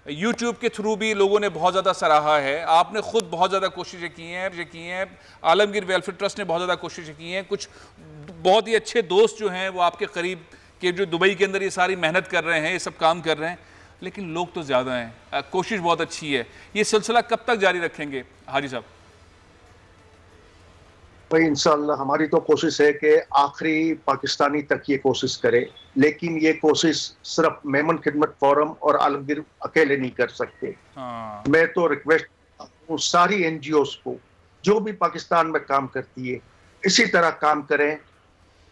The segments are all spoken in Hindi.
यूट्यूब के थ्रू भी लोगों ने बहुत ज़्यादा सराहा है, आपने खुद बहुत ज़्यादा कोशिशें की हैं, आलमगीर वेलफेयर ट्रस्ट ने बहुत ज़्यादा कोशिशें की हैं, कुछ बहुत ही अच्छे दोस्त जो हैं वो आपके करीब के जो दुबई के अंदर ये सारी मेहनत कर रहे हैं, ये सब काम कर रहे हैं, लेकिन लोग तो ज़्यादा हैं, कोशिश बहुत अच्छी है। ये सिलसिला कब तक जारी रखेंगे हाजी साहब? भाई इंशाअल्लाह हमारी तो कोशिश है कि आखिरी पाकिस्तानी तक ये कोशिश करे, लेकिन ये कोशिश सिर्फ मेमन खिदमत फोरम और आलमगीर अकेले नहीं कर सकते। मैं तो रिक्वेस्ट हूँ सारी एनजीओज को जो भी पाकिस्तान में काम करती है इसी तरह काम करें,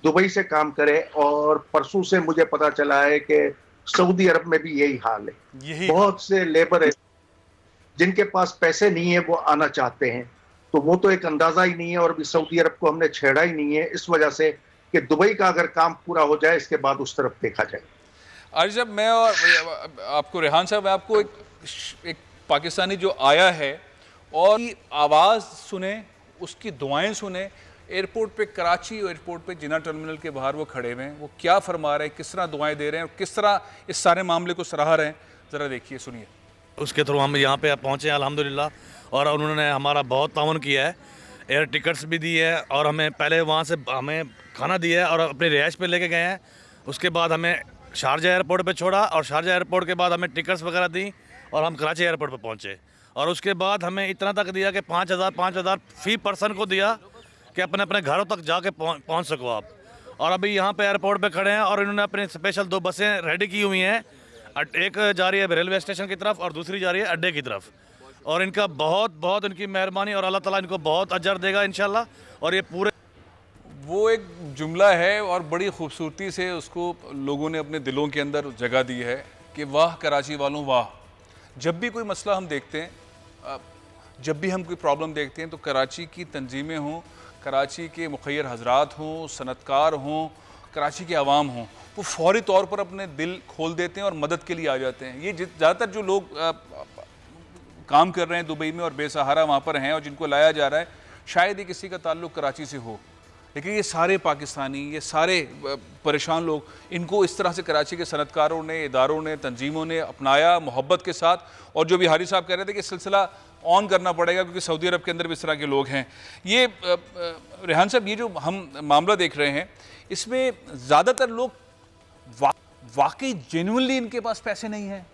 दुबई से काम करें। और परसों से मुझे पता चला है कि सऊदी अरब में भी यही हाल है। बहुत से लेबर है जिनके पास पैसे नहीं है, वो आना चाहते हैं, तो वो तो एक अंदाजा ही नहीं है। और अभी सऊदी अरब को हमने छेड़ा ही नहीं है इस वजह से कि दुबई का अगर काम पूरा हो जाए इसके बाद उस तरफ देखा जाए। आज जब मैं और आपको रेहान साहब, आपको एक पाकिस्तानी जो आया है और आवाज़ सुने, उसकी दुआएं सुने, एयरपोर्ट पे, कराची एयरपोर्ट पे जिना टर्मिनल के बाहर वो खड़े हुए हैं, वो क्या फरमा रहे हैं, किस तरह दुआएं दे रहे हैं और किस तरह इस सारे मामले को सराह रहे हैं, ज़रा देखिए, सुनिए। उसके थ्रू हम यहाँ पे पहुँचे अल्हम्दुलिल्लाह, और उन्होंने हमारा बहुत ताउन किया है, एयर टिकट्स भी दी है और हमें पहले वहाँ से हमें खाना दिया है और अपनी रिहाइश पे लेके गए हैं। उसके बाद हमें शारजा एयरपोर्ट पे छोड़ा और शारजा एयरपोर्ट के बाद हमें टिकट्स वगैरह दी और हम कराची एयरपोर्ट पे पहुँचे। और उसके बाद हमें इतना तक दिया कि 5,000 फ़ी पर्सन को दिया कि अपने अपने घरों तक जाके पहुँच सको आप। और अभी यहाँ पे एयरपोर्ट पे खड़े हैं और इन्होंने अपनी स्पेशल 2 बसें रेडी की हुई हैं, एक जा रही है रेलवे स्टेशन की तरफ और दूसरी जा रही है अड्डे की तरफ। और इनका बहुत बहुत इनकी मेहरबानी और अल्लाह ताला इनको बहुत अजर देगा इंशाल्लाह। और ये पूरे वो एक जुमला है और बड़ी खूबसूरती से उसको लोगों ने अपने दिलों के अंदर जगह दी है कि वाह कराची वालों वाह। जब भी कोई मसला हम देखते हैं, जब भी हम कोई प्रॉब्लम देखते हैं, तो कराची की तंजीमें हों, कराची के मुखैर हजरात हों, सनतकार हों, कराची के अवाम हों, वो फौरी तौर पर अपने दिल खोल देते हैं और मदद के लिए आ जाते हैं। ये ज़्यादातर जो लोग काम कर रहे हैं दुबई में और बेसहारा वहाँ पर हैं और जिनको लाया जा रहा है, शायद ही किसी का ताल्लुक़ कराची से हो, लेकिन ये सारे पाकिस्तानी, ये सारे परेशान लोग, इनको इस तरह से कराची के सनतकारों ने, इदारों ने, तंजीमों ने अपनाया मोहब्बत के साथ। और जो भी हारी साहब कह रहे थे कि सिलसिला ऑन करना पड़ेगा क्योंकि सऊदी अरब के अंदर भी इस तरह के लोग हैं। ये रेहान साहब, ये जो हम मामला देख रहे हैं, इसमें ज़्यादातर लोग वाकई जेन्युइनली इनके पास पैसे नहीं हैं,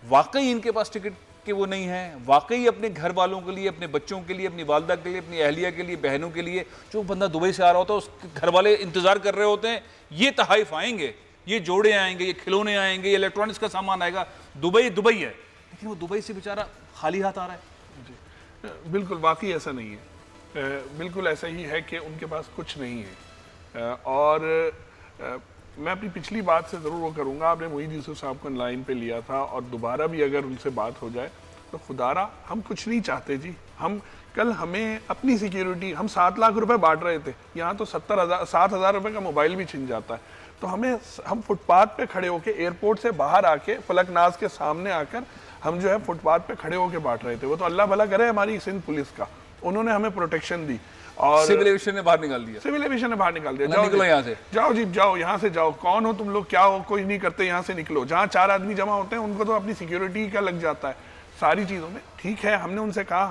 वाकई इनके पास टिकट के वो नहीं हैं, वाकई अपने घर वालों के लिए, अपने बच्चों के लिए, अपनी वालदा के लिए, अपनी अहलिया के लिए, बहनों के लिए, जो बंदा दुबई से आ रहा होता है उसके घर वाले इंतज़ार कर रहे होते हैं, ये तहाइफ आएंगे, ये जोड़े आएंगे, ये खिलौने आएंगे, ये इलेक्ट्रॉनिक्स का सामान आएगा। दुबई है, लेकिन वो दुबई से बेचारा खाली हाथ आ रहा है। बिल्कुल वाकई ऐसा नहीं है, बिल्कुल ऐसा ही है कि उनके पास कुछ नहीं है। और मैं अपनी पिछली बात से ज़रूर वो करूँगा, आपने मोईन यूसुफ साहब को लाइन पे लिया था और दोबारा भी अगर उनसे बात हो जाए तो खुदारा हम कुछ नहीं चाहते जी। हम कल हमें अपनी सिक्योरिटी, हम 7 लाख रुपए बांट रहे थे, यहाँ तो 7,000 रुपये का मोबाइल भी छिन जाता है। तो हम फुटपाथ पे खड़े होके, एयरपोर्ट से बाहर आके, फलकनाज के सामने आकर हम जो है फुटपाथ पे खड़े होके बांट रहे थे। वो तो अल्लाह भला करे हमारी सिंध पुलिस का, उन्होंने हमें प्रोटेक्शन दी और सिविल एविएशन ने बाहर निकाल दिया। सिविल एविएशन ने बाहर निकाल दिया, जाओ निकलो यहाँ से, जाओ जी जाओ, यहाँ से जाओ, कौन हो तुम लोग, क्या हो, कोई नहीं करते, यहाँ से निकलो। जहाँ 4 आदमी जमा होते हैं उनको तो अपनी सिक्योरिटी का लग जाता है सारी चीज़ों में। ठीक है, हमने उनसे कहा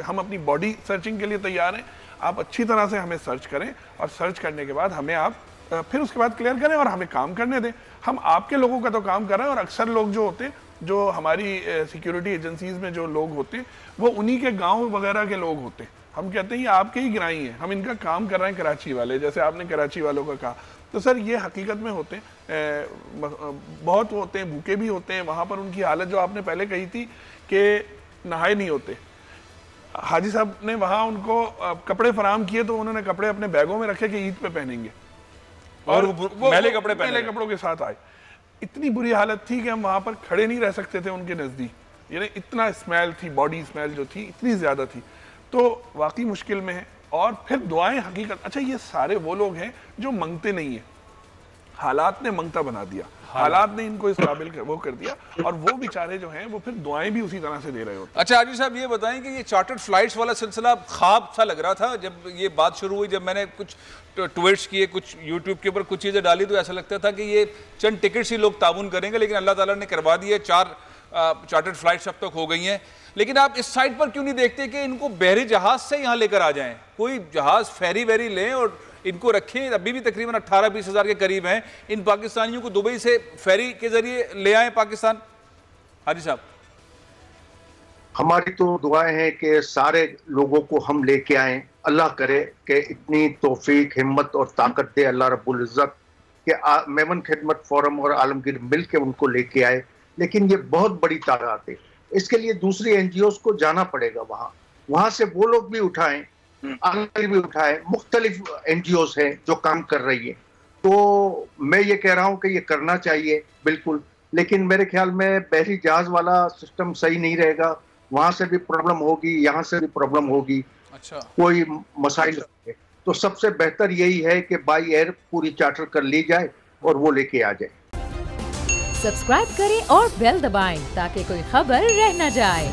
हम अपनी बॉडी सर्चिंग के लिए तैयार हैं, आप अच्छी तरह से हमें सर्च करें और सर्च करने के बाद हमें आप फिर उसके बाद क्लियर करें और हमें काम करने दें। हम आपके लोगों का तो काम कर रहे हैं और अक्सर लोग जो होते हैं, जो हमारी सिक्योरिटी एजेंसीज में जो लोग होते हैं, वो उन्हीं के गाँव वगैरह के लोग होते हैं। हम कहते हैं ये आपके ही गिराई हैं, हम इनका काम कर रहे हैं कराची वाले, जैसे आपने कराची वालों का कहा। तो सर ये हकीकत में होते हैं, बहुत होते हैं, भूखे भी होते हैं। वहाँ पर उनकी हालत जो आपने पहले कही थी कि नहाए नहीं होते, हाजी साहब ने वहाँ उनको कपड़े फराहम किए तो उन्होंने कपड़े अपने बैगों में रखे कि ईद पे पहनेंगे और वो मैले कपड़ों के साथ आए। इतनी बुरी हालत थी कि हम वहाँ पर खड़े नहीं रह सकते थे उनके नज़दीक, यानी इतना स्मेल थी, बॉडी स्मेल जो थी इतनी ज़्यादा थी। तो वाकई मुश्किल में है। और फिर दुआएं हकीकत, अच्छा ये सारे वो लोग हैं जो मांगते नहीं है, हालात ने मांगता बना दिया, हालात ने इनको इस काबिल वो कर दिया और वो बेचारे जो हैं वो फिर दुआएं भी उसी तरह से दे रहे होते हैं। अच्छा आजी साहब ये बताएं कि ये चार्टर्ड फ्लाइट्स वाला सिलसिला ख्वाब सा लग रहा था जब ये बात शुरू हुई, जब मैंने कुछ ट्वीट्स किए, कुछ यूट्यूब के ऊपर कुछ चीज़ें डाली, तो ऐसा लगता था कि ये चंद टिकट्स ही लोग ताउन करेंगे, लेकिन अल्लाह ताला ने करवा दिए। 4 चार्टर्ड फ्लाइट्स अब तक हो गई हैं, लेकिन आप इस साइड पर क्यों नहीं देखते कि इनको बहरी जहाज से यहाँ लेकर आ जाएं? कोई जहाज फेरी वेरी लें और इनको रखें। अभी भी तकरीबन 18-20 हज़ार के करीब हैं। इन पाकिस्तानियों को दुबई से फेरी के जरिए ले आए पाकिस्तान। हाजी साहब, हमारी तो दुआएं हैं कि सारे लोगों को हम लेके आए। अल्लाह करे कि इतनी तौफीक, हिम्मत और ताकत दे अल्लाह रब्बुल इज़्ज़त कि मेमन खिदमत फोरम और आलमगीर मिल के उनको लेके आए। लेकिन ये बहुत बड़ी तादाद है, इसके लिए दूसरी एनजीओज को जाना पड़ेगा। वहां से वो लोग भी उठाएं, आलमगीर भी उठाए, मुख्तलिफ एनजीओज हैं जो काम कर रही है। तो मैं ये कह रहा हूँ कि ये करना चाहिए बिल्कुल, लेकिन मेरे ख्याल में बहरी जहाज वाला सिस्टम सही नहीं रहेगा। वहां से भी प्रॉब्लम होगी, यहाँ से भी प्रॉब्लम होगी। अच्छा, कोई मसाइल है। तो सबसे बेहतर यही है कि बाई एयर पूरी चार्टर कर ली जाए और वो लेके आ जाए। सब्सक्राइब करें और बेल दबाएं ताकि कोई खबर रह न जाए।